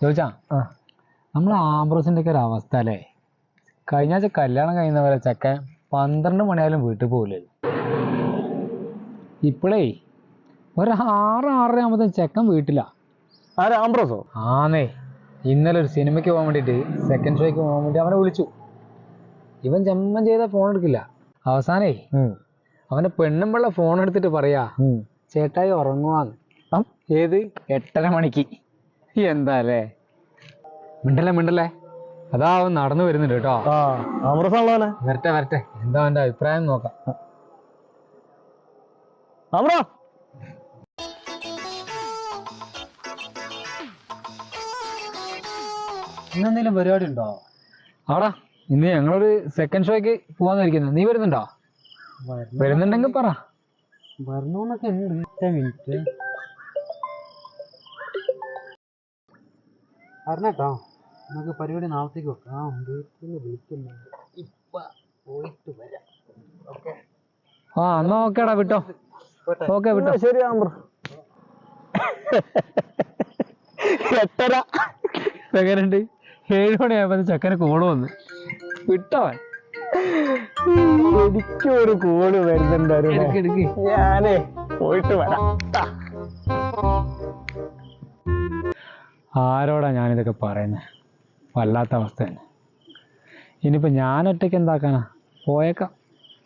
ചോദിച്ചാ നമ്മൾ ആംബ്രോസിന്റെ ഒക്കെ ഒരു അവസ്ഥ അല്ലേ? കഴിഞ്ഞ ആഴ്ച കല്യാണം കഴിയുന്നവരെ ചെക്കൻ 12 മണിയായാലും വീട്ടിൽ പോകില്ലേ. ഇപ്പോഴേ ഒരു 6-6:30 ആകുമ്പോഴത്തേക്കും ചെക്കൻ വീട്ടിലാ. ആംബ്രോസോ? ആന്നേ, ഇന്നലെ ഒരു സിനിമയ്ക്ക് പോകാൻ വേണ്ടിയിട്ട് സെക്കൻഡ് ഷോയ്ക്ക് പോകാൻ വേണ്ടി അവനെ വിളിച്ചു. ഇവൻ ജന്മം ചെയ്ത ഫോൺ എടുക്കില്ല. അവസാനേ അവന്റെ പെണ്ണുമ്പള്ള ഫോൺ എടുത്തിട്ട് പറയാ ചേട്ടായി ഉറങ്ങുവാന്ന്. ഏത് 8:30 മണിക്ക്. എന്താല്ലേ? മിണ്ടല്ലേ അതാ അവൻ നടന്നു വരുന്നുണ്ട് കേട്ടോ. വരട്ടെ എന്താ അവന്റെ അഭിപ്രായം നോക്കാം. ഇന്നെന്തെങ്കിലും പരിപാടി ഉണ്ടോ? ആടാ, ഇന്ന് ഞങ്ങളൊരു സെക്കൻഡ് ഷോയ്ക്ക് പോവാന്നിരിക്കുന്നത്. നീ വരുന്നുണ്ടോ? വരുന്നുണ്ടെങ്കിൽ പറ. വരണോന്നൊക്കെ ഉണ്ട്. മിനിറ്റ് പറഞ്ഞേട്ടോ, നമുക്ക് പരിപാടി നാളത്തേക്ക് വെക്കാം. വിളിക്കുന്നുണ്ട്, ഇപ്പൊ പോയിട്ട് വരാം. ഓക്കെ. എന്നാ ഓക്കേടാ, വിട്ടോ. ഓക്കെ വിട്ടോ. ശരി ആംബ്രോ. 8:30 എങ്ങനെയുണ്ട്? 7 മണിയായപ്പോ ചെക്കന് കോള് വന്ന് വിട്ടവൻ. എനിക്കൊരു കോള് വരുന്നുണ്ടായിരുന്നു. ഞാനേ പോയിട്ട് വരാം. ആരോടാ ഞാനിതൊക്കെ പറയുന്നത്? വല്ലാത്ത അവസ്ഥ തന്നെ. ഇനിയിപ്പോ ഞാൻ ഒറ്റയ്ക്ക് എന്താക്കാനാ? പോയേക്കാം.